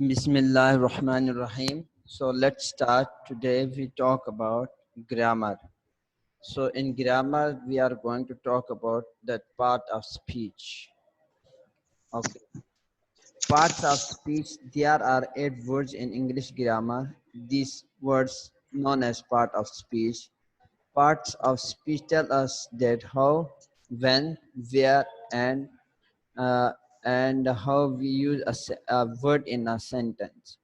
Bismillah ar-Rahman ar-Rahim. So let's start. Today we talk about grammar. So in grammar we are going to talk about that part of speech. Okay. Parts of speech. There are 8 words in English grammar. These words known as part of speech. Parts of speech tell us that how, when, where, uh, and how we use a word in a sentence.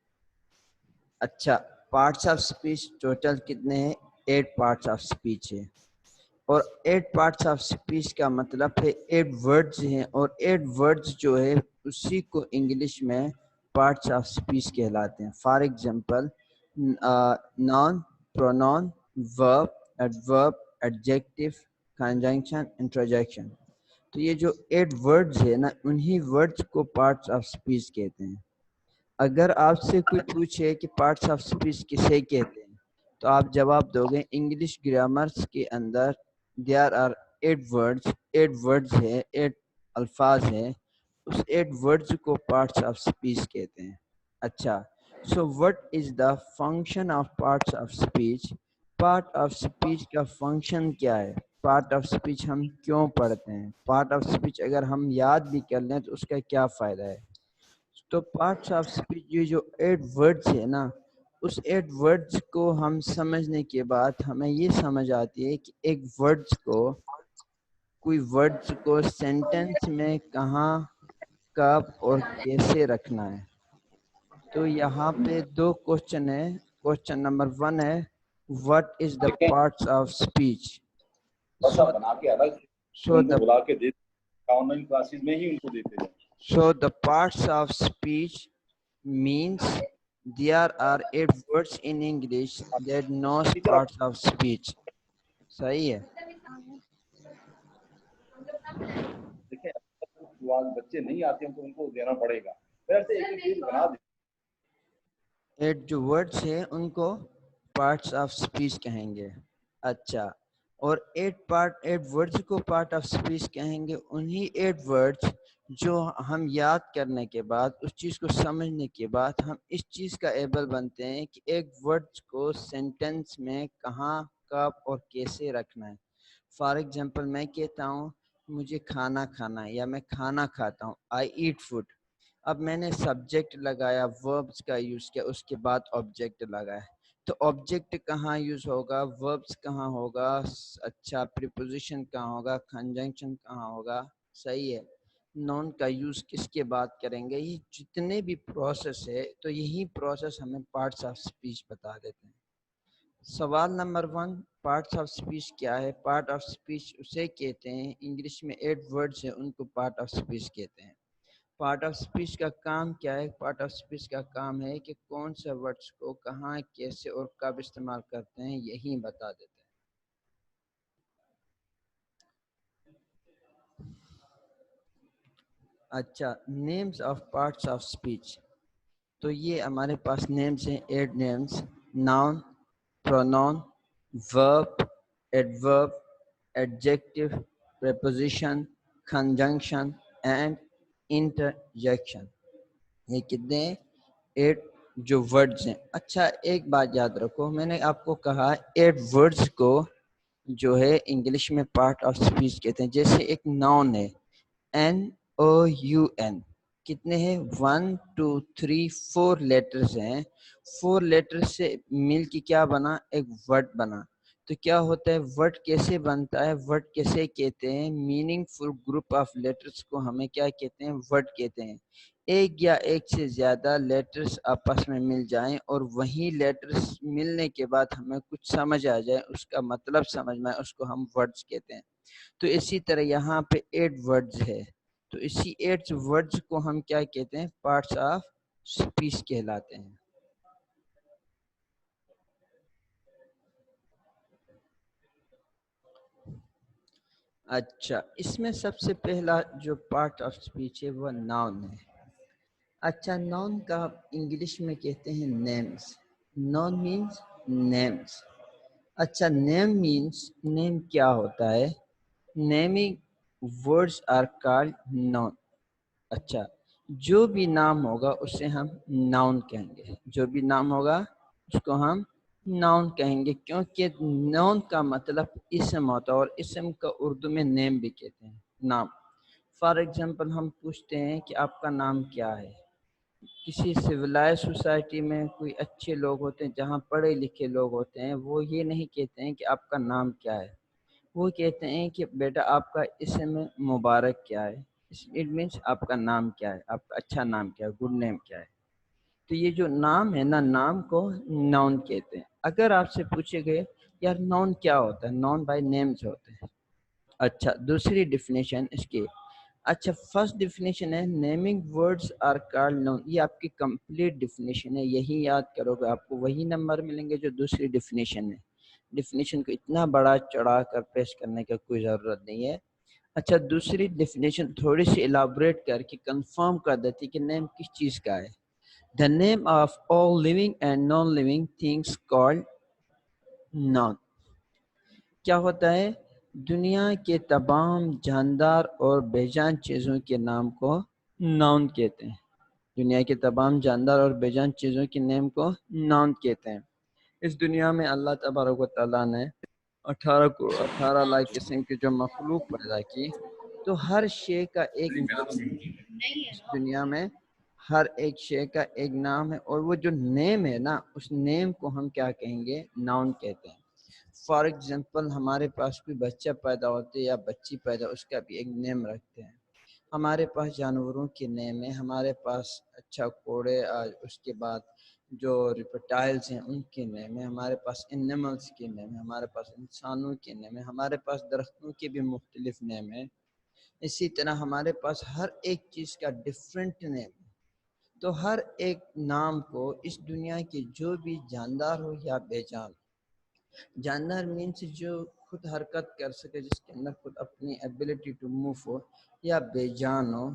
اچھا parts of speech total کتنے ہیں 8 parts of speech ہے اور 8 parts of speech کا مطلب ہے 8 words ہیں اور 8 ورڈز جو ہے اسی کو انگلش میں پارٹس آف اسپیچ کہلاتے ہیں. For example noun pronoun verb adverb adjective conjunction انٹرجیکشن. تو یہ جو 8 ورڈز ہیں نا انہی ورڈز کو پارٹس آف اسپیچ کہتے ہیں. اگر آپ سے کوئی پوچھے کہ پارٹس آف اسپیچ کسے کہتے ہیں تو آپ جواب دو گے انگلش گرامرس کے اندر دیر آر 8 ورڈز. 8 ورڈز ہے 8 الفاظ ہیں. اس 8 ورڈز کو پارٹس آف اسپیچ کہتے ہیں. اچھا so what is the function of parts of speech. Part of speech کا فنکشن کیا ہے؟ پارٹ آف اسپیچ ہم کیوں پڑھتے ہیں؟ پارٹ آف اسپیچ اگر ہم یاد بھی کر لیں تو اس کا کیا فائدہ ہے؟ تو پارٹس آف اسپیچ یہ جو 8 ورڈز ہے نا اس 8 ورڈز کو ہم سمجھنے کے بعد ہمیں یہ سمجھ آتی ہے کہ ایک ورڈز کو کوئی ورڈز کو سینٹنس میں کہاں کب اور کیسے رکھنا ہے. تو یہاں پہ 2 کوشچن ہے. کوشچن نمبر 1 ہے what is the parts of speech. So the parts of speech means there are 8 words in English that knows parts of speech. صحیح ہے. بچے نہیں آتے ہیں تو ان کو دینا پڑے گا. ویسے ایک چیز بنا دیں. 8 جو ورڈز ہیں ان کو پارٹس آف اسپیچ کہیں گے. اچھا اور 8 ورڈز کو پارٹ آف اسپیچ کہیں گے انہی 8 ورڈز جو ہم یاد کرنے کے بعد اس چیز کو سمجھنے کے بعد ہم اس چیز کا ایبل بنتے ہیں کہ ایک ورڈز کو سینٹنس میں کہاں کب اور کیسے رکھنا ہے. فار ایگزامپل میں کہتا ہوں مجھے کھانا کھانا ہے یا میں کھانا کھاتا ہوں آئی ایٹ فوڈ. اب میں نے سبجیکٹ لگایا وربس کا یوز کیا اس کے بعد آبجیکٹ لگایا. تو آبجیکٹ کہاں یوز ہوگا وربس کہاں ہوگا اچھا پریپوزیشن کہاں ہوگا کنجنکشن کہاں ہوگا. صحیح ہے. نون کا یوز کس کے بعد کریں گے. یہ جتنے بھی پروسیس ہے تو یہی پروسیس ہمیں پارٹس آف اسپیچ بتا دیتے ہیں. سوال نمبر 1 پارٹس آف اسپیچ کیا ہے؟ پارٹ آف اسپیچ اسے کہتے ہیں انگلش میں 8 ورڈز ہیں ان کو پارٹ آف اسپیچ کہتے ہیں. پارٹ آف اسپیچ کا کام کیا ہے؟ پارٹ آف اسپیچ کا کام ہے کہ کون سے ورڈز کو کہاں کیسے اور کب استعمال کرتے ہیں یہی بتا دیتے ہیں. اچھا names of parts of speech. تو یہ ہمارے پاس نیمز ہیں 8 names. Noun pronoun verb adverb adjective preposition conjunction and interjection. یہ کتنے 8 جو ورڈز ہیں. اچھا ایک بات یاد رکھو میں نے آپ کو کہا 8 ورڈز کو جو ہے انگلش میں پارٹ آف اسپیچ کہتے ہیں. جیسے ایک ناؤن ہے NOUN کتنے ہیں 1 2 3 4 لیٹرز ہیں. 4 لیٹر سے مل کے کیا بنا ایک ورڈ بنا. تو کیا ہوتا ہے ورڈ کیسے بنتا ہے ورڈ کیسے کہتے ہیں meaningful group of letters کو ہمیں کیا کہتے ہیں ورڈ کہتے ہیں. ایک یا ایک سے زیادہ لیٹرز آپس میں مل جائیں اور وہی لیٹرز ملنے کے بعد ہمیں کچھ سمجھ آ جائے اس کا مطلب سمجھ میں اس کو ہم ورڈز کہتے ہیں. تو اسی طرح یہاں پہ 8 ورڈز ہے تو اسی 8 ورڈز کو ہم کیا کہتے ہیں پارٹس آف اسپیچ کہلاتے ہیں. اچھا اس میں سب سے پہلا جو پارٹ آف اسپیچ ہے وہ ناؤن ہے. اچھا ناؤن کا انگلش میں کہتے ہیں نیمز. Noun means names. اچھا نیم مینس نیم کیا ہوتا ہے naming words are called noun. اچھا جو بھی نام ہوگا اسے ہم ناؤن کہیں گے. جو بھی نام ہوگا اس کو ہم ناؤن کہیں گے, کیونکہ ناؤن کا مطلب اسم ہوتا ہے, اور اسم کا اردو میں نیم بھی کہتے ہیں, نام. فار ایگزامپل ہم پوچھتے ہیں کہ آپ کا نام کیا ہے. کسی سویلائز سوسائٹی میں کوئی اچھے لوگ ہوتے ہیں, جہاں پڑھے لکھے لوگ ہوتے ہیں, وہ یہ نہیں کہتے ہیں کہ آپ کا نام کیا ہے, وہ کہتے ہیں کہ بیٹا آپ کا اسم مبارک کیا ہے. اٹ مینس آپ کا نام کیا ہے, آپ کا اچھا نام کیا ہے, گڈ نیم کیا ہے. تو یہ جو نام ہے نا, نام کو ناؤن کہتے ہیں. اگر آپ سے پوچھے گئے یار ناؤن کیا ہوتا ہے, ناؤن بائی نیمز ہوتے ہیں. اچھا دوسری ڈیفینیشن اس کی, اچھا فرسٹ ڈیفینیشن ہے naming words are called noun. یہ آپ کی کمپلیٹ ڈیفینیشن ہے, یہی یاد کرو گے آپ کو وہی نمبر ملیں گے جو دوسری ڈیفینیشن ہے. ڈیفینیشن کو اتنا بڑا چڑھا کر پیش کرنے کا کوئی ضرورت نہیں ہے. اچھا دوسری ڈیفینیشن تھوڑی سی ایلابوریٹ کر کے کنفرم کر دیتی کہ نیم کس چیز کا ہے. The name of all living and non-living things called noun. کیا ہوتا ہے, دنیا کے تمام جاندار اور بے جان چیزوں کے نام کو ناؤن کہتے ہیں. دنیا کے تمام جاندار اور بے جان چیزوں کے نیم کو ناؤن کہتے ہیں. اس دنیا میں اللہ تبارک و تعالیٰ نے 18 لاکھ قسم کی جو مخلوق پیدا کی, تو ہر شے کا ایک نام ہے. اس دنیا میں ہر ایک شے کا ایک نام ہے, اور وہ جو نیم ہے نا, اس نیم کو ہم کیا کہیں گے, ناؤن کہتے ہیں. فار ایگزامپل ہمارے پاس کوئی بچہ پیدا ہوتے یا بچی پیدا, اس کا بھی ایک نیم رکھتے ہیں. ہمارے پاس جانوروں کے نیم ہے, ہمارے پاس اچھا کوڑے, اس کے بعد جو ریپٹائلز ہیں ان کے نیم ہے, ہمارے پاس اینیملز کے نیم ہے, ہمارے پاس انسانوں کے نیم ہے, ہمارے پاس درختوں کے بھی مختلف نیم ہیں. اسی طرح ہمارے پاس ہر ایک چیز کا ڈفرینٹ نیم ہے. تو ہر ایک نام کو اس دنیا کے جو بھی جاندار ہو یا بے جان, جاندار مینس جو خود حرکت کر سکے, جس کے اندر خود اپنی ایبیلٹی ٹو موو ہو, یا بے جان ہو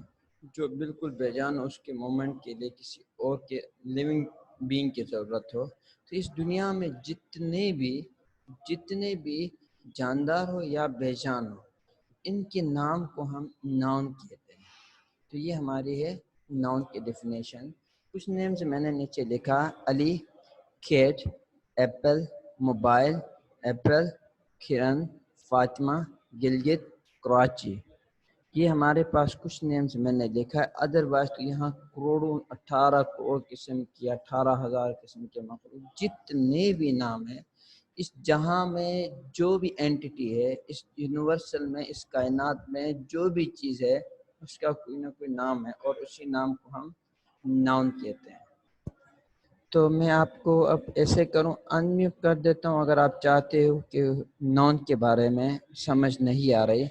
جو بالکل بے جان ہو, اس کے مومنٹ کے لیے کسی اور کے لیونگ بینگ کی ضرورت ہو. تو اس دنیا میں جتنے بھی جاندار ہو یا بے جان ہو, ان کے نام کو ہم ناؤن کہتے ہیں. تو یہ ہماری ہے ناؤن کی ڈیفینیشن. کچھ نیمز میں نے نیچے لکھا, علی, کیٹ, ایپل, موبائل, اپریل, کرن, فاطمہ, گلگت, کراچی. یہ ہمارے پاس کچھ نیمز میں نے لکھا ہے. ادروائز تو یہاں کروڑوں, 18 کروڑ قسم کی, 18,000 قسم کے مخلوق جتنے بھی نام ہیں اس جہاں میں, جو بھی اینٹیٹی ہے اس یونیورسل میں, اس کائنات میں جو بھی چیز ہے, اس کا کوئی نہ کوئی نام ہے, اور اسی نام کو ہم ناؤن کہتے ہیں. تو میں آپ کو اب ایسے کروں, انمیوٹ کر دیتا ہوں. اگر آپ چاہتے ہو کہ ناؤن کے بارے میں سمجھ نہیں آ رہی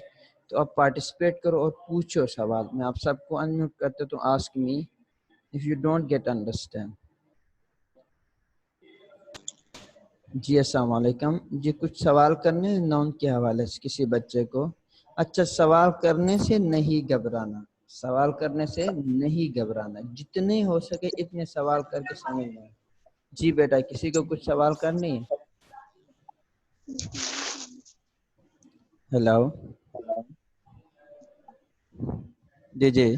تو آپ پارٹیسپیٹ کرو اور پوچھو سوال. میں آپ سب کو انمیوٹ کر دیتا ہوں. Ask me if you don't get understand. جی السلام علیکم. جی کچھ سوال کرنے ہیں ناؤن کے حوالے سے کسی بچے کو؟ اچھا, سوال کرنے سے نہیں گھبرانا, سوال کرنے سے نہیں گھبرانا, جتنے ہو سکے اتنے سوال کر کے سمجھنا ہے. جی بیٹا, کسی کو کچھ سوال کرنی ہے؟ ہیلو, جی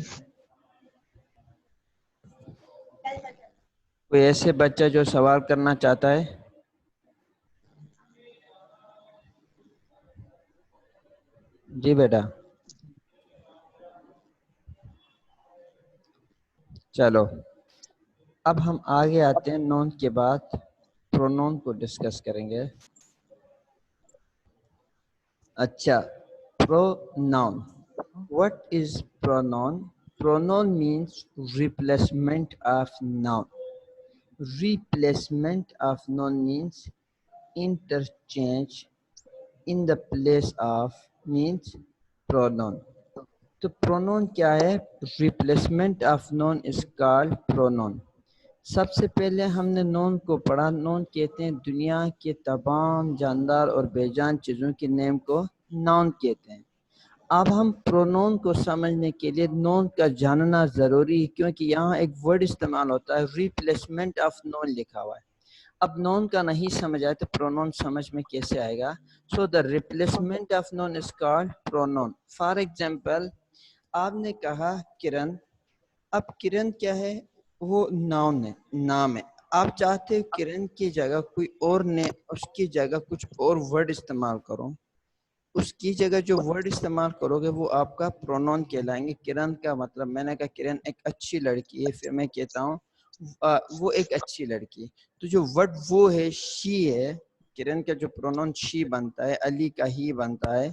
کوئی ایسے بچہ جو سوال کرنا چاہتا ہے؟ جی بیٹا. چلو اب ہم آگے آتے ہیں. نون کے بعد پرونون کو ڈسکس کریں گے. اچھا, pronoun. What is pronoun? Pronoun means replacement of noun. Replacement of noun means interchange in the place of means pronoun. تو pronoun کیا ہے؟ replacement of noun is called pronoun. سب سے پہلے ہم نے نون کو پڑھا. نون کہتے ہیں دنیا کے تمام جاندار اور بے جان چیزوں کے نیم کو نون کہتے ہیں. اب ہم پرونون کو سمجھنے کے لیے نون کا جاننا ضروری ہے, کیونکہ یہاں ایک ورڈ استعمال ہوتا ہے, ریپلیسمنٹ آف نون لکھا ہوا ہے. اب نون کا نہیں سمجھ آئے تو پرونون سمجھ میں کیسے آئے گا؟ So the replacement of noun is called pronoun. For example آپ نے کہا کرن, اب کرن کیا ہے؟ وہ ناؤن ہے، نام ہے. آپ چاہتے ہو کرن کی جگہ کوئی اور نے اس کی جگہ کچھ اور ورڈ استعمال کرو، اس کی جگہ جو ورڈ استعمال کرو گے وہ آپ کا پرونون کہلائیں گے. کرن کا مطلب میں نے کہا کرن ایک اچھی لڑکی ہے، پھر میں کہتا ہوں وہ ایک اچھی لڑکی. تو جو ورڈ وہ ہے شی ہے. کرن کا جو پرونون شی بنتا ہے، علی کا ہی بنتا ہے.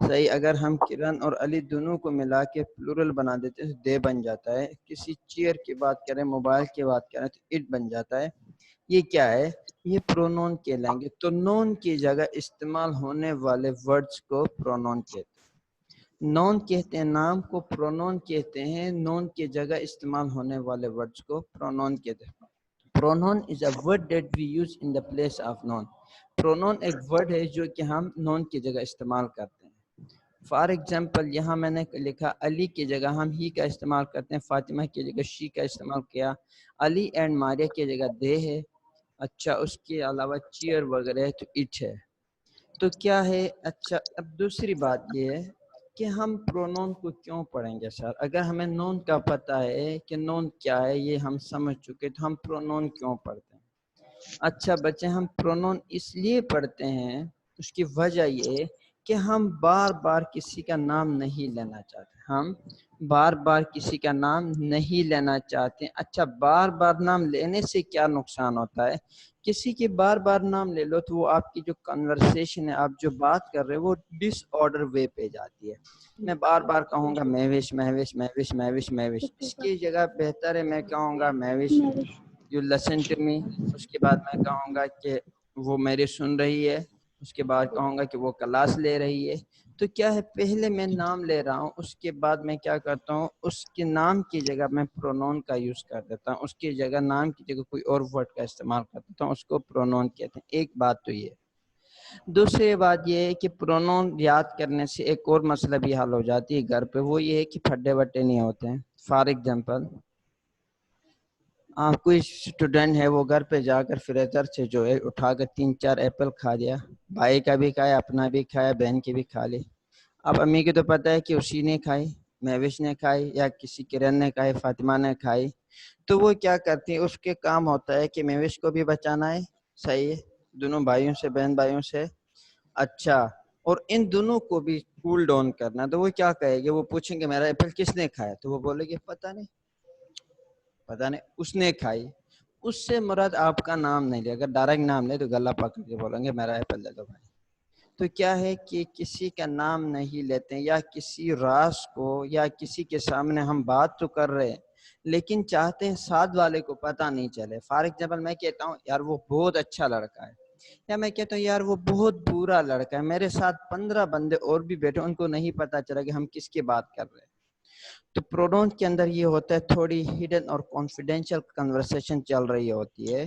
صحیح. اگر ہم کرن اور علی دونوں کو ملا کے پلورل بنا دیتے ہیں تو دے بن جاتا ہے. کسی چیئر کی بات کریں، موبائل کی بات کریں تو اٹ بن جاتا ہے. یہ کیا ہے؟ یہ پرونون کہلائیں گے. تو نون کی جگہ استعمال ہونے والے ورڈز کو پرونون کہتے ہیں. نون کہتے ہیں نام کو، پرونون کہتے ہیں نون کی جگہ استعمال ہونے والے ورڈز کو پرونون کہتے ہیں. Pronoun is a word that we use in the place of noun. Pronoun ایک ورڈ ہے جو کہ ہم نون کی جگہ استعمال کرتے ہیں. فار ایگزامپل یہاں میں نے لکھا علی کی جگہ ہم ہی کا استعمال کرتے ہیں، فاطمہ کی جگہ شی کا استعمال کیا، علی اینڈ ماریا کی جگہ دے ہے. اچھا اس کے علاوہ چیئر وغیرہ ہے تو اٹ ہے. تو کیا ہے؟ اچھا اب دوسری بات یہ ہے کہ ہم پرونون کو کیوں پڑھیں گے سر؟ اگر ہمیں نون کا پتہ ہے کہ نون کیا ہے، یہ ہم سمجھ چکے، تو ہم پرونون کیوں پڑھتے ہیں؟ اچھا بچے، ہم پرونون اس لیے پڑھتے ہیں، اس کی وجہ یہ کہ ہم بار بار کسی کا نام نہیں لینا چاہتے. ہم بار بار کسی کا نام نہیں لینا چاہتے. اچھا بار بار نام لینے سے کیا نقصان ہوتا ہے؟ کسی کے بار بار نام لے لو تو وہ آپ کی جو کنورسیشن ہے، آپ جو بات کر رہے وہ ڈس آرڈر وے پہ جاتی ہے. میں بار بار کہوں گا مہوش مہوش مہوش مہوش مہوش، اس کی جگہ بہتر ہے میں کہوں گا Mahwish you listen to me. اس کے بعد میں کہوں گا کہ وہ میری سن رہی ہے. اس کے بعد کہوں گا کہ وہ کلاس لے رہی ہے. تو کیا ہے، پہلے میں نام لے رہا ہوں، اس کے بعد میں کیا کرتا ہوں، اس کے نام کی جگہ میں پرونون کا یوز کر دیتا ہوں. اس کی جگہ نام کی جگہ کوئی اور ورڈ کا استعمال کر دیتا ہوں، اس کو پرونون کہتے ہیں. ایک بات تو یہ. دوسری بات یہ ہے کہ پرونون یاد کرنے سے ایک اور مسئلہ بھی حل ہو جاتی ہے گھر پہ، وہ یہ ہے کہ پھڈے وٹے نہیں ہوتے ہیں. فار ایگزامپل آپ کوئی اسٹوڈنٹ ہے، وہ گھر پہ جا کر فریزر سے جو ہے اٹھا کر 3-4 ایپل کھا دیا، بھائی کا بھی کھایا، اپنا بھی کھایا، بہن کی بھی کھا لی. اب امی کو تو پتہ ہے کہ اسی نے کھائی، مہوش نے کھائی یا کسی کرن نے کھائی، فاطمہ نے کھائی. تو وہ کیا کرتی ہیں، اس کے کام ہوتا ہے کہ مہوش کو بھی بچانا ہے. صحیح ہے، دونوں بھائیوں سے، بہن بھائیوں سے. اچھا اور ان دونوں کو بھی کول ڈاؤن کرنا. تو وہ کیا کہے گی، وہ پوچھیں گے میرا ایپل کس نے کھایا؟ تو وہ بولے گی پتہ نہیں اس نے کھائی. اس سے مراد آپ کا نام نہیں لے. اگر ڈائریکٹ نام لے تو گلا پکڑ کے بولیں گے میرا ایپل دے دو بھائی. تو کیا ہے کہ کسی کا نام نہیں لیتے ہیں، یا کسی راز کو یا کسی کے سامنے ہم بات تو کر رہے ہیں لیکن چاہتے ہیں ساتھ والے کو پتہ نہیں چلے. فار ایگزامپل میں کہتا ہوں یار وہ بہت اچھا لڑکا ہے، یا میں کہتا ہوں یار وہ بہت برا لڑکا ہے، میرے ساتھ 15 بندے اور بھی بیٹھے، ان کو نہیں پتہ چلا کہ ہم کس کی بات کر رہے ہیں. تو پرونون کے اندر یہ ہوتا ہے تھوڑی ہڈن اور کانفیڈینشیل کنورسیشن چل رہی ہوتی ہے.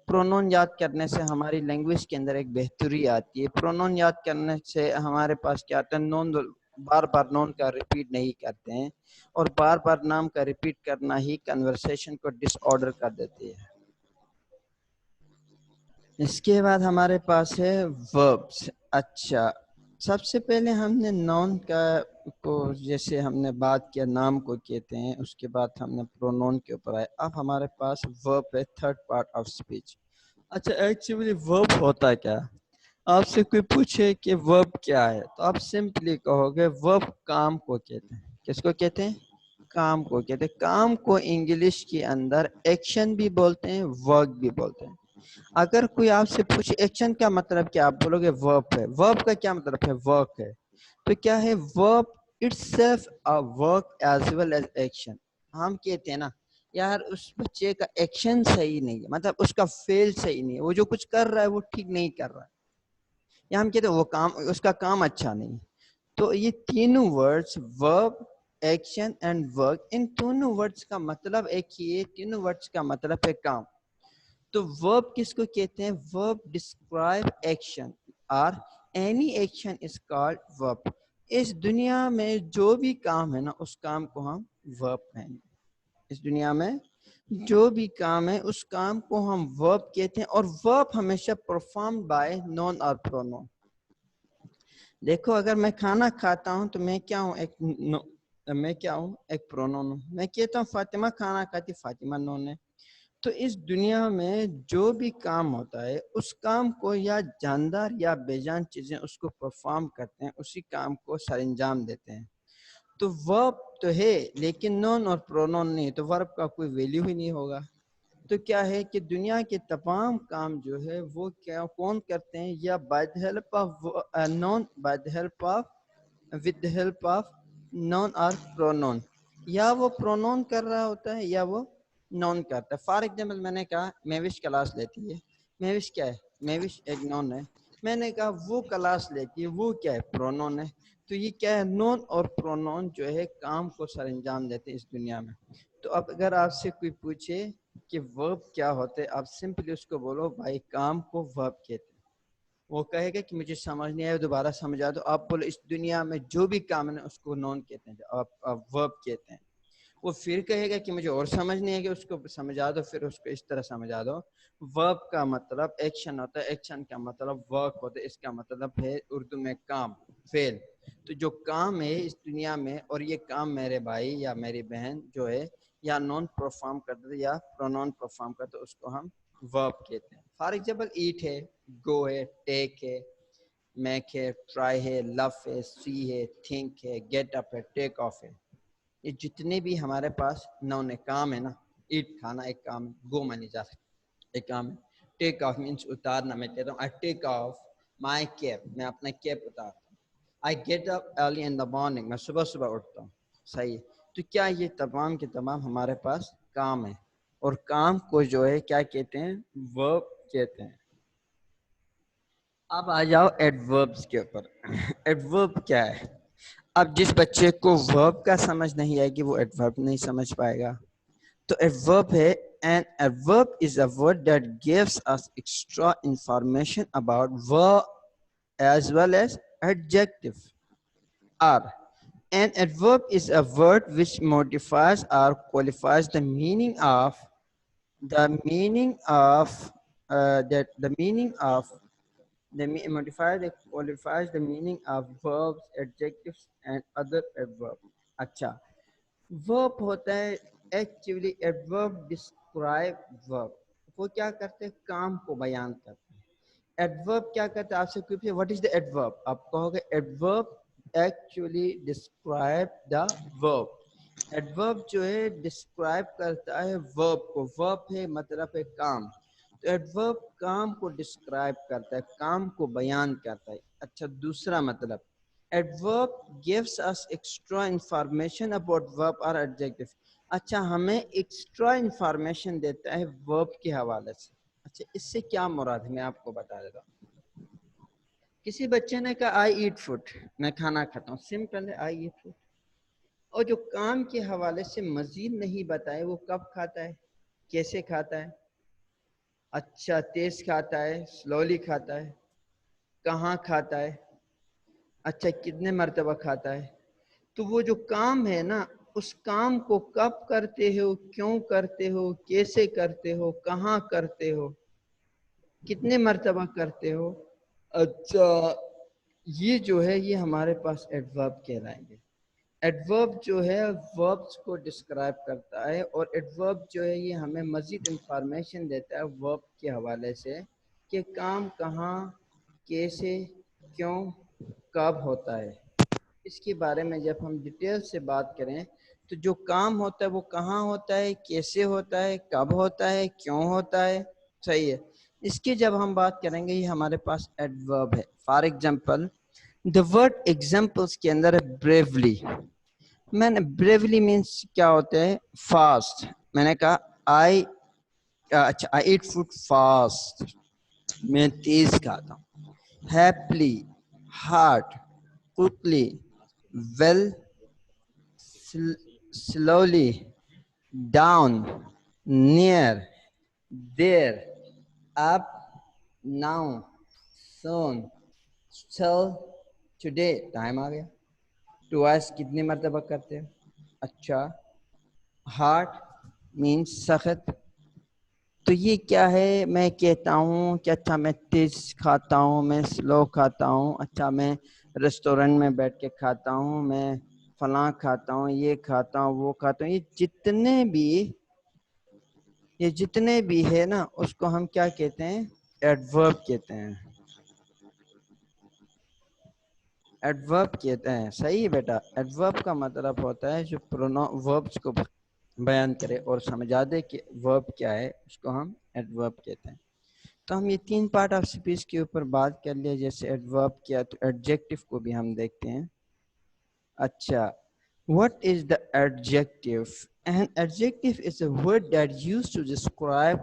پرونون یاد کرنے سے ہماری لینگویج کے اندر ایک بہتری آتی ہے. پرونون یاد کرنے سے ہمارے پاس کیا آتا ہے، نون بار بار نون کا ریپیٹ نہیں کرتے ہیں، اور بار بار نام کا ریپیٹ کرنا ہی کنورسیشن کو ڈس آرڈر کر دیتی ہے. اس کے بعد ہمارے پاس ہے وربس. اچھا سب سے پہلے ہم نے نون کا کو جیسے ہم نے بات کیا نام کو کہتے ہیں، اس کے بعد ہم نے پرونون کے اوپر آئے. اب ہمارے پاس ورب ہے، تھرڈ پارٹ آف اسپیچ. اچھا ایکچولی ورب ہوتا کیا؟ آپ سے کوئی پوچھے کہ ورب کیا ہے تو آپ سمپلی کہو گے ورب کام کو کہتے ہیں. کس کو کہتے ہیں؟ کام کو کہتے ہیں. کام کو انگلش کے اندر ایکشن بھی بولتے ہیں، ورک بھی بولتے ہیں. اگر کوئی آپ سے پوچھے ایکشن کا مطلب کیا، آپ بولو گے ورب ہے. ورب کا کیا مطلب ہے؟ ورک ہے. تو کیا ہے ورب itself a work as well as action. ہم کہتے ہیں نا یار اس بچے کا ایکشن صحیح نہیں ہے، مطلب اس کا فیل صحیح نہیں ہے، وہ جو کچھ کر رہا ہے وہ ٹھیک نہیں کر رہا ہے، یا ہم کہتے ہیں وہ کام، اس کا کام اچھا نہیں. تو یہ تینوں ورڈز ورب، ایکشن اینڈ ورک، ان تینوں ورڈز کا مطلب ایک ہی ہے، تینوں ورڈز کا مطلب ہے کام. تو verb کس کو کہتے ہیں؟ verb describe action or any action is called verb. اس دنیا میں جو بھی کام ہے نا اس کام کو ہم verb کہیں گے. اس دنیا میں جو بھی کام ہے اس کام کو ہم verb کہتے ہیں، اور verb ہمیشہ performed by noun or pronoun. دیکھو اگر میں کھانا کھاتا ہوں تو میں کیا ہوں؟ ایک میں کیا ہوں؟ ایک پرونون ہوں. میں کہتا ہوں فاطمہ کھانا کھاتی، فاطمہ نون ہے. تو اس دنیا میں جو بھی کام ہوتا ہے اس کام کو یا جاندار یا بے جان چیزیں اس کو پرفارم کرتے ہیں، اسی کام کو سر انجام دیتے ہیں. تو ورب تو ہے لیکن نون اور پرونون نہیں، تو ورب کا کوئی ویلیو ہی نہیں ہوگا. تو کیا ہے کہ دنیا کے تمام کام جو ہے وہ کیا کون کرتے ہیں؟ یا by the help of noun, by the help of, with the help of noun اور پرونون. یا وہ پرونون کر رہا ہوتا ہے یا وہ نون کرتا ہے. فار ایگزامپل میں نے کہا میوش کلاس لیتی ہے. میوش کیا ہے؟ میوش ایک نون ہے. میں نے کہا وہ کلاس لیتی ہے، وہ کیا ہے؟ پرونون ہے. تو یہ کیا ہے؟ نون اور پرونون جو ہے کام کو سر انجام دیتے ہیں اس دنیا میں. تو اب اگر آپ سے کوئی پوچھے کہ ورب کیا ہوتے، آپ سمپلی اس کو بولو بھائی کام کو ورب کہتے ہیں. وہ کہے گا کہ مجھے سمجھ نہیں آیا، دوبارہ سمجھا دو. آپ بولو اس دنیا میں جو بھی کام ہے اس کو نون کہتے ہیں، آپ ورب کہتے ہیں. وہ پھر کہے گا کہ مجھے اور سمجھ نہیں ہے، کہ اس کو سمجھا دو، پھر اس کو اس طرح سمجھا دو. ورب کا مطلب ایکشن ہوتا ہے، ایکشن کا مطلب ورک ہوتا ہے. اس کا مطلب ہے اردو میں کام، فعل. تو جو کام ہے اس دنیا میں، اور یہ کام میرے بھائی یا میری بہن جو ہے یا نون پرفارم کرتے یا پرونون پرفارم کرتے، اس کو ہم ورب کہتے ہیں. فار ایگزامپل ایٹ ہے، گو ہے، ٹیک ہے، میک ہے، ٹرائی ہے، لو ہے، سی ہے، تھنک ہے، گیٹ اپ ہے، ٹیک آف ہے. یہ جتنے بھی ہمارے پاس نون کام ہے نا، ایٹ کھانا ایک کام ہے، گو میں نہیں جا سکتا ایک کام ہے، ٹیک آف مینس اتارنا. میں کہتا ہوں آئی ٹیک آف مائی کیپ، میں اپنا کیپ اتارتا ہوں. I get up early in the morning, میں صبح صبح اٹھتا ہوں. صحیح ہے. تو کیا یہ تمام کے تمام ہمارے پاس کام ہے، اور کام کو جو ہے کیا کہتے ہیں؟ ورب کہتے ہیں. اب آ جاؤ ایڈوربس کے اوپر. ایڈورب کیا ہے؟ اب جس بچے کو ورب کا سمجھ نہیں آئے گی وہ ایڈورب نہیں سمجھ پائے گا. تو ایڈورب ہے an adverb is a word that gives us extra information about verb as well as adjective. Or an adverb is a word which modifies or qualifies the meaning of that the meaning of modifies that qualifies the meaning of verbs, adjectives and other adverbs. اچھا، verb ہوتا ہے actually adverb describe verb. وہ کیا کرتے ہیں؟ کام کو بیان کرتے ہیں. adverb کیا کرتے ہیں؟ آپ سے کوئی پوچھے what is the adverb، آپ کہو گے adverb actually describe the verb. adverb جو ہے describe کرتا ہے verb کو. verb ہے مطلب ہے کام. تو ایڈورب کام کو ڈسکرائب کرتا ہے، کام کو بیان کرتا ہے. اچھا، دوسرا مطلب adverb gives us extra information about verb or adjective. اچھا، ہمیں ایکسٹرا انفارمیشن دیتا ہے verb کے حوالے سے. اچھا، اس سے کیا مراد ہے میں آپ کو بتا دیتا ہوں. کسی بچے نے کہا I eat food، میں کھانا کھاتا ہوں. سمپل ہے I eat food. اور جو کام کے حوالے سے مزید نہیں بتائے وہ کب کھاتا ہے، کیسے کھاتا ہے. اچھا، تیز کھاتا ہے، سلولی کھاتا ہے، کہاں کھاتا ہے، اچھا کتنے مرتبہ کھاتا ہے. تو وہ جو کام ہے نا، اس کام کو کب کرتے ہو، کیوں کرتے ہو، کیسے کرتے ہو، کہاں کرتے ہو، کتنے مرتبہ کرتے ہو. اچھا، یہ جو ہے یہ ہمارے پاس ایڈورب کہلائیں گے. ایڈورب جو ہے وربس کو ڈسکرائب کرتا ہے، اور ایڈورب جو ہے یہ ہمیں مزید انفارمیشن دیتا ہے ورب کے حوالے سے کہ کام کہاں، کیسے، کیوں، کب ہوتا ہے. اس کے بارے میں جب ہم ڈیٹیل سے بات کریں تو جو کام ہوتا ہے وہ کہاں ہوتا ہے، کیسے ہوتا ہے، کب ہوتا ہے، کیوں ہوتا ہے. صحیح ہے. اس کی جب ہم بات کریں گے یہ ہمارے پاس ایڈورب ہے. For example the word examples کے اندر ہے بریولی. میں نے بریولی مینس کیا ہوتا ہے؟ فاسٹ. میں نے کہا آئی ایٹ فوڈ فاسٹ، میں تیز کھاتا ہوں. ہیپلی، heart, quickly، well، slowly، down، near، there، up، now، soon، still، today. Time آ گیا. ٹوائس کتنی مرتبہ کرتے ہیں؟ اچھا، ہارٹ مینس سخت. تو یہ کیا ہے؟ میں کہتا ہوں کہ اچھا میں تیز کھاتا ہوں، میں سلو کھاتا ہوں، اچھا میں ریسٹورنٹ میں بیٹھ کے کھاتا ہوں، میں فلاں کھاتا ہوں، یہ کھاتا ہوں، وہ کھاتا ہوں، یہ جتنے بھی ہے نا اس کو ہم کیا کہتے ہیں؟ ایڈورب کہتے ہیں، ایڈورب کہتے ہیں. صحیح ہے بیٹا. ایڈورب کا مطلب ہوتا ہے جو وربس کو بیان کرے اور سمجھا دے کہ ورب کیا ہے، اس کو ہم ایڈورب کہتے ہیں. تو ہم یہ 3 پارٹ آف اسپیچ کے اوپر بات کر لیا. جیسے ایڈورب کیا تو ایڈجیکٹو کو بھی ہم دیکھتے ہیں. اچھا، what is the adjective? An adjective is a word that used to describe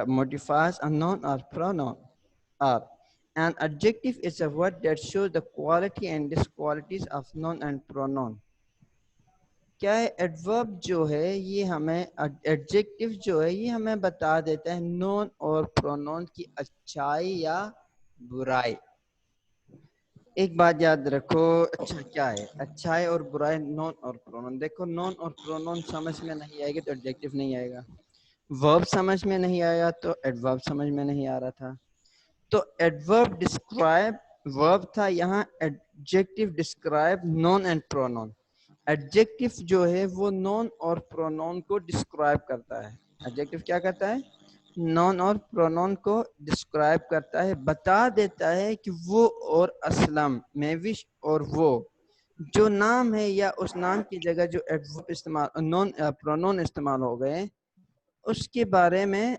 modifies a noun or pronoun. An adjective is a word that shows the quality and disqualities of noun and pronoun. کیا ہے adverb جو ہے یہ ہمیں adjective جو ہے یہ ہمیں بتا دیتا ہے نون اور پرونون کی اچھائی یا برائی. ایک بات یاد رکھو، اچھا کیا ہے اچھائی اور برائی، نون اور پرونون. دیکھو نون اور پرونون سمجھ میں نہیں آئے گی تو ایڈجیکٹو نہیں آئے گا، ورب سمجھ میں نہیں آیا تو ایڈورب سمجھ میں نہیں آ رہا تھا. تو ایڈورب ڈسکرائب ورب تھا، یہاں adjective describe noun and pronoun. Adjective جو ہے وہ نون اور پرونون کو ڈسکرائب کرتا ہے. ایڈجیکٹو کیا کرتا ہے؟ نون اور پرونون کو ڈسکرائب کرتا ہے، بتا دیتا ہے کہ وہ اور اسلم، میوش اور وہ جو نام ہے یا اس نام کی جگہ جو ایڈورب استعمال نون پرونون استعمال ہو گئے اس کے بارے میں.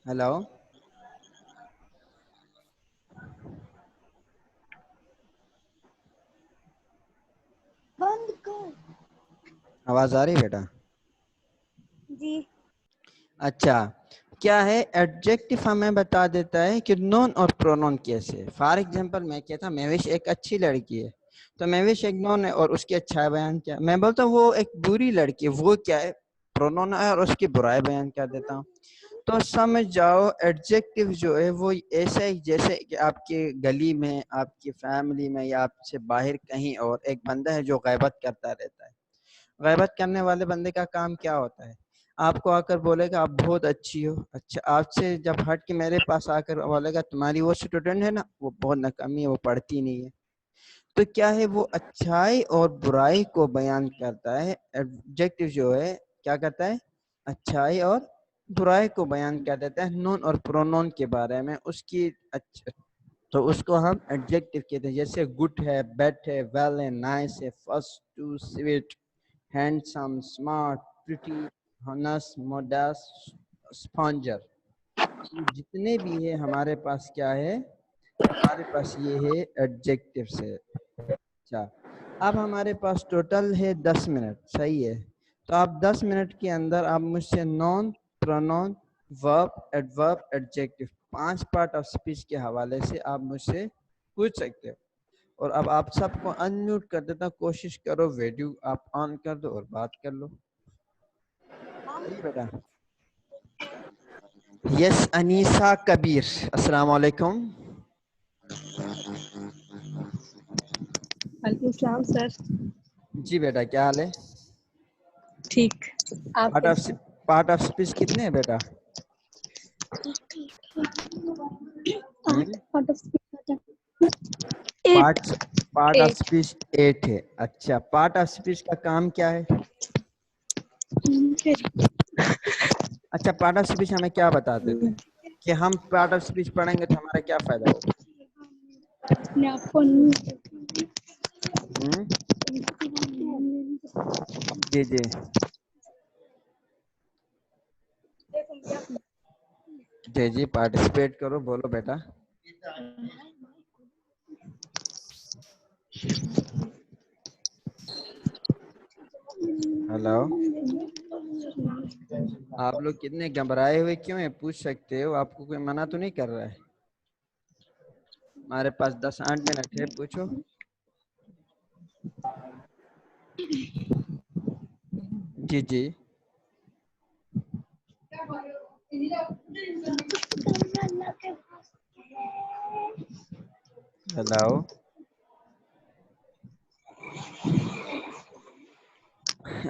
ہیلو، آواز آ رہی بیٹا؟ جی. اچھا، کیا ہے ایڈجیکٹو ہمیں بتا دیتا ہے کہ نون اور پرونون کیسے. فار ایگزامپل میں کہتا میوش ایک اچھی لڑکی ہے تو میوش ایک نون ہے اور اس کی اچھائی بیان کیا. میں بولتا ہوں وہ ایک بری لڑکی ہے، وہ کیا ہے؟ پرونون ہے اور اس کی برائی بیان کر دیتا ہوں. تو سمجھ جاؤ ایڈجیکٹو جو ہے وہ ایسا ہی جیسے کہ آپ کے گلی میں، آپ کی فیملی میں یا آپ سے باہر کہیں اور ایک بندہ ہے جو غیبت کرتا رہتا ہے. غیبت کرنے والے بندے کا کام کیا ہوتا ہے؟ آپ کو آ کر بولے گا آپ بہت اچھی ہو. اچھا، آپ سے جب ہٹ کے میرے پاس آ کر بولے گا تمہاری وہ اسٹوڈنٹ ہے نا وہ بہت ناکامی ہے، وہ پڑھتی نہیں ہے. تو کیا ہے وہ اچھائی اور برائی کو بیان کرتا ہے. ایڈجیکٹو جو ہے کیا کرتا ہے؟ اچھائی اور برائی کو بیان کر دیتا ہے نون اور پرونون کے بارے میں اس کی. تو اس کو ہم ایڈجیکٹو کہتے ہیں. جیسے گڈ ہے، بیڈ ہے، ویل ہے، نائس ہے، first to sweet, handsome, smart, pretty, ہنس، موڈس، اسپانجر. جتنے بھی ہے ہمارے پاس کیا ہے؟ ہمارے پاس یہ ہے ایڈجیکٹو سے. اچھا، اب ہمارے پاس ٹوٹل ہے 10 منٹ. صحیح ہے، تو آپ 10 منٹ کے اندر آپ مجھ سے نون، پرونون، ورب، adverb, adjective 5 part of speech کے حوالے سے آپ مجھ سے پوچھ سکتے ہو. اور اب آپ سب کو ان میوٹ کر دیتا ہوں، کوشش کرو ویڈیو آپ آن کر دو اور بات کر لو. صحیح بیٹا؟ یس انیسا کبیر، السلام علیکم. وعلیکم السلام سر. جی بیٹا کیا حال ہے؟ ٹھیک. آپ کیسے؟ پارٹ آف اسپیچ کتنے ہیں بیٹا؟ پارٹ آف اسپیچ 8 ہے. اچھا، پارٹ آف اسپیچ کا کام کیا ہے؟ اچھا، پارٹ آف اسپیچ ہمیں کیا بتاتے تھے کہ ہم پارٹ آف اسپیچ پڑھیں گے تو ہمارا کیا فائدہ ہوگا؟ جی جی جی جی پارٹیسپیٹ کرو، بولو بیٹا. ہیلو، آپ لوگ کتنے گھبرائے ہوئے کیوں ہیں؟ پوچھ سکتے ہو، آپ کو کوئی منع تو نہیں کر رہا ہے. ہمارے پاس 10-8 منٹ ہے، پوچھو. جی جی ہیلو.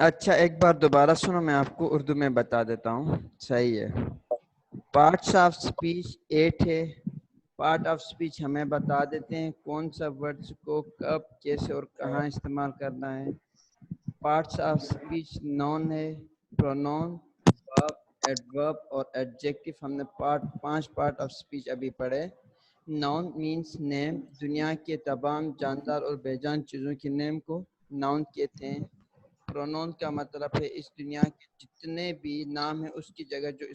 اچھا ایک بار دوبارہ سنو، میں آپ کو اردو میں بتا دیتا ہوں. صحیح ہے، پارٹس آف اسپیچ 8 ہے. پارٹ آف اسپیچ ہمیں بتا دیتے ہیں کون سا ورڈس کو کب کیسے اور کہاں استعمال کرنا ہے. پارٹس آف اسپیچ نون ہے, پرونون, ورب, ایڈورب اور ایڈجیکٹو. ہم نے 5 پارٹ آف اسپیچ ابھی پڑھے. ناؤن مینس نیم, دنیا کے تمام جاندار اور بے جان چیزوں کے نیم کو ناؤن کہتے ہیں. پرونون کا مطلب ہے اس دنیا کے جتنے بھی نام ہیں اس کی جگہ جو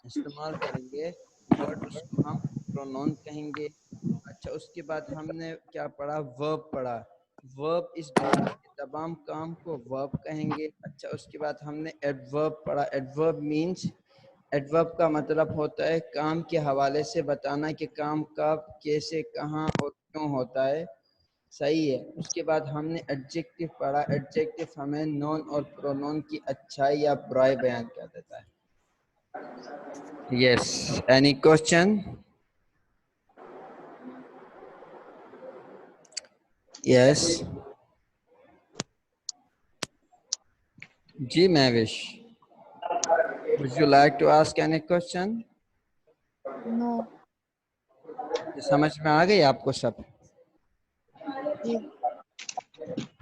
استعمال کریں گے ورڈ اس کو ہم پرونون کہیں گے. اچھا اس کے بعد ہم نے کیا پڑھا, ورب پڑھا. ورب اس دنیا کے تمام کام کو ورب کہیں گے. اچھا اس کے بعد ہم نے ایڈورب پڑھا. ایڈورب مینس, ایڈورب کا مطلب ہوتا ہے کام کے حوالے سے بتانا کہ کام کب کیسے کہاں اور کیوں ہوتا ہے. صحیح ہے. اس کے بعد ہم نے ایڈجیکٹو پڑھا. ایڈجیکٹو ہمیں نون اور پرونون کی اچھائی یا برائی بیان کر دیتا ہے. Yes, any question? یس جی Mahwish, would you like to ask any question? No. سمجھ میں آ گئی آپ کو سب؟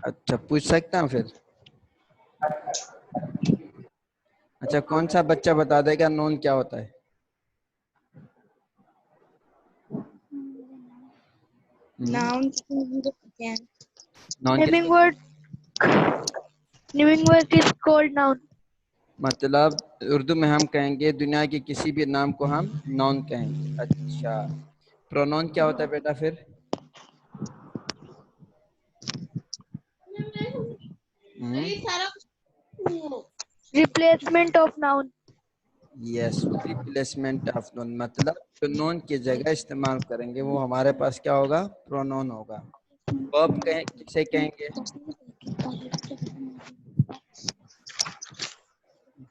اچھا پوچھ سکتا ہوں پھر؟ اچھا کون سا بچہ بتا دے گا نون کیا ہوتا ہے؟ Noun. Known Naming word. Naming word is called noun. مطلب اردو میں ہم کہیں گے دنیا کے کسی بھی نام کو ہم نون کہیں گے. اچھا پرونون کیا ہوتا ہے بیٹا پھر؟ Replacement of noun. Yes, replacement of noun. مطلب جو نون کی جگہ استعمال کریں گے وہ ہمارے پاس کیا ہوگا؟ پرونون ہوگا. ورب کسے کہیں گے؟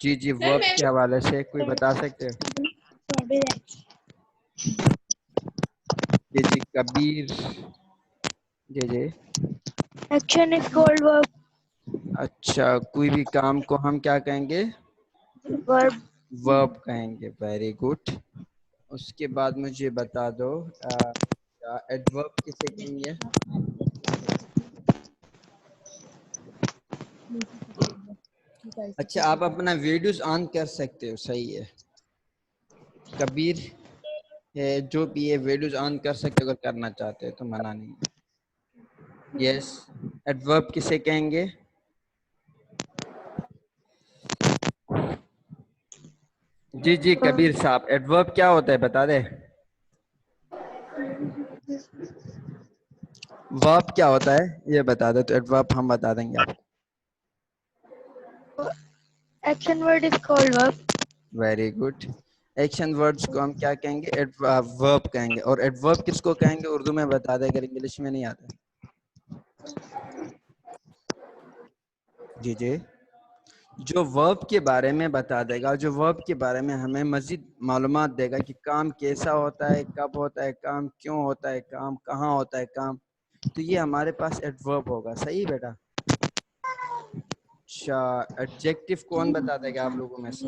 جی جی ورب کے حوالے سے کوئی بتا سکتے ہو؟ جی جی کبیر. جی جی Action is called verb. اچھا کوئی بھی کام کو ہم کیا کہیں گے؟ Verb. ورب کہیں گے. Very good. اس کے بعد مجھے بتا دو ایڈورب کسے کہیں گے؟ اچھا آپ اپنا ویڈیوز آن کر سکتے ہو. صحیح ہے کبیر ہے جو بھی ہے ویڈیوز آن کر سکتے اگر کرنا چاہتے تو منع نہیں. یس ایڈورب کسے کہیں گے؟ جی جی کبیر صاحب ایڈورب کیا ہوتا ہے بتا دے. ورب کیا ہوتا ہے یہ بتا دے تو ایڈورب ہم بتا دیں گے آپ کو. Action word is called verb. Very good. Action words کو ہم کیا کہیں گے؟ ورب کہیں گے. اور ایڈورب کس کو کہیں گے اردو میں بتا دے اگر انگلش میں نہیں آتا. جی جی جو ورب کے بارے میں بتا دے گا, جو ورب کے بارے میں ہمیں مزید معلومات دے گا کہ کام کیسا ہوتا ہے, کب ہوتا ہے کام, کیوں ہوتا ہے کام, کہاں ہوتا ہے کام, تو یہ ہمارے پاس ایڈورب ہوگا. صحیح بیٹا. اچھا ایڈجیکٹو کون بتا دے گا آپ لوگوں میں سے؟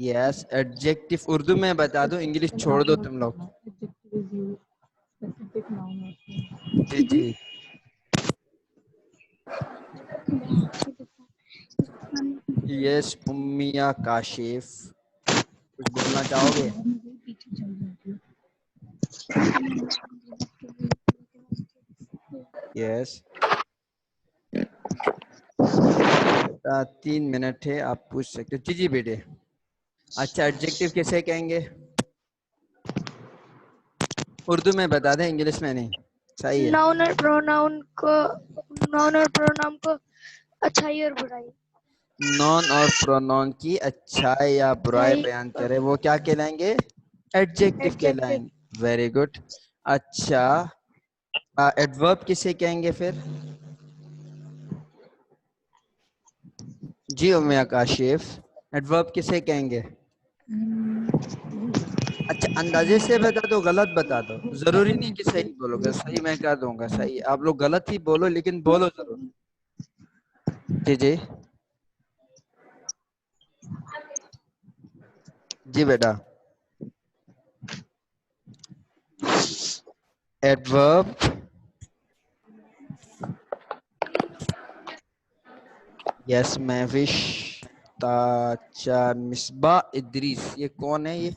یس ایڈجیکٹو اردو میں بتا دو, انگلش چھوڑ دو تم لوگ. جی جی یس امیہ کاشف کچھ بولنا چاہو گے؟ یس 3 منٹ ہے آپ پوچھ سکتے. جی جی بیٹے. اچھا ایڈجیکٹو کیسے کہیں گے اردو میں بتا دیں انگلش میں نہیں. صحیح ہے. Noun اور pronoun کو اچھائی اور برائی. نون اور پرونون کی اچھائی یا برائی بیان کرے وہ کیا کہلائیں گے؟ ایڈجیکٹو کہلائیں گے. Very good. اچھا ایڈورب کسے کہیں گے پھر؟ جی امیہ کاشف ایڈورب کسے کہیں گے؟ اچھا اندازے سے بتا دو, غلط بتا دو, ضروری نہیں کہ صحیح بولو گے. صحیح میں کہہ دوں گا. صحیح آپ لوگ غلط ہی بولو لیکن بولو ضرور. جی جی جی بیٹا. ایڈورب یس محوش تاچا مصباح ادریس. یہ کون ہے؟ یہ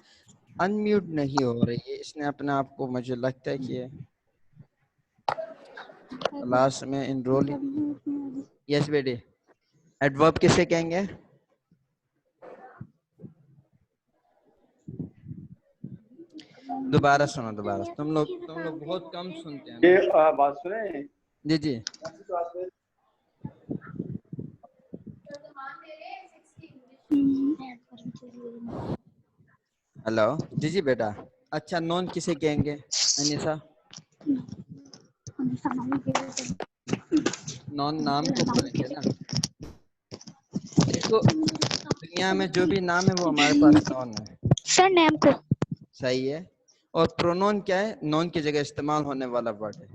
انمیوٹ نہیں ہو رہی ہے. اس نے اپنے آپ کو مجھے لگتا ہے کہ کلاس میں انرول. یس بیٹے. ایڈورب کسے کہیں گے؟ دوبارہ سنو دوبارہ. تم لوگ بہت کم سنتے ہیں نا. یہ بات سنیں. جی جی. ہلو. جی جی بیٹا. اچھا نون کسے کہیں گے انیسا؟ نون نام کو بولیں گے نا. دیکھو دنیا میں جو بھی نام ہے وہ ہمارے پاس نون ہے. سر نیم کو. صحیح ہے. اور پرونون کیا ہے؟ نون کی جگہ استعمال ہونے والا ورڈ ہے.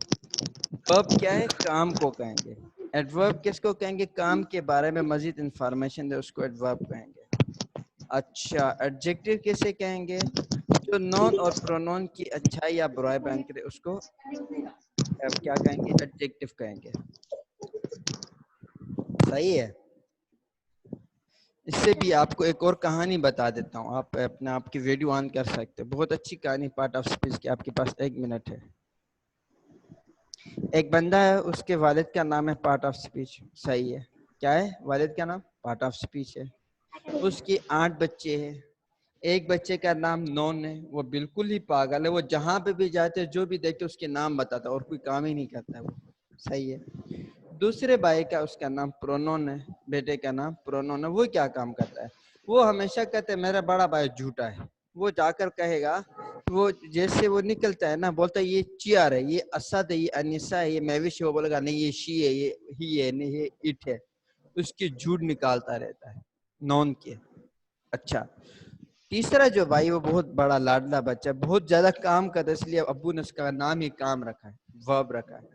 ورب کیا ہے؟ کام کو کہیں گے. ایڈورب کس کو کہیں گے؟ کام کے بارے میں مزید انفارمیشن دے اس کو ایڈورب کہیں گے. اچھا ایڈجیکٹو کسے کہیں گے؟ جو نون اور پرونون کی اچھائی یا برائی بیان کرے اس کو کیا کہیں گے؟ ایڈجیکٹو کہیں گے. صحیح ہے. اس سے بھی آپ کو ایک اور کہانی بتا دیتا ہوں. آپ اپنے آپ کی ویڈیو آن کر سکتے. بہت اچھی کہانی پارٹ آف اسپیچ کی. آپ کے پاس 1 منٹ ہے. ایک بندہ ہے, اس کے والد کا نام ہے پارٹ آف اسپیچ. صحیح ہے. کیا ہے والد کا نام؟ پارٹ آف اسپیچ ہے. اس کی 8 بچے ہیں. ایک بچے کا نام نون ہے. وہ بالکل ہی پاگل ہے. وہ جہاں پہ بھی جاتے جو بھی دیکھتے اس کے نام بتاتا اور کوئی کام ہی نہیں کرتا ہے وہ. صحیح ہے. دوسرے بھائی کا اس کا نام پرونون ہے. بیٹے کا نام پرونون ہے. وہ کیا کام کرتا ہے؟ وہ ہمیشہ کہتے ہیں میرا بڑا بھائی جھوٹا ہے. وہ جا کر کہے گا, وہ جیسے وہ نکلتا ہے نا بولتا ہے یہ چیار ہے, یہ اسد ہے, یہ انیسا ہے, یہ محوش ہے. وہ بولے گا نہیں یہ شی ہے, یہ ہی ہے, نہیں یہ اٹ ہے. اس کی جھوٹ نکالتا رہتا ہے نون کے. اچھا تیسرا جو بھائی وہ بہت بڑا لاڈلا بچہ ہے, بہت زیادہ کام کرتا ہے, اس لیے ابو نے اس کا نام ہی کام رکھا ہے, ورب رکھا ہے.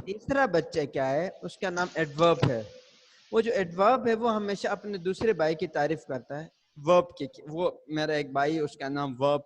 تیسرا بچہ کیا ہے؟ اس کا نام ایڈورب ہے. وہ جو ایڈورب ہے وہ ہمیشہ اپنے دوسرے بھائی کی تعریف کرتا ہے ورب کی. وہ میرا ایک بھائی ہے اس کا نام ورب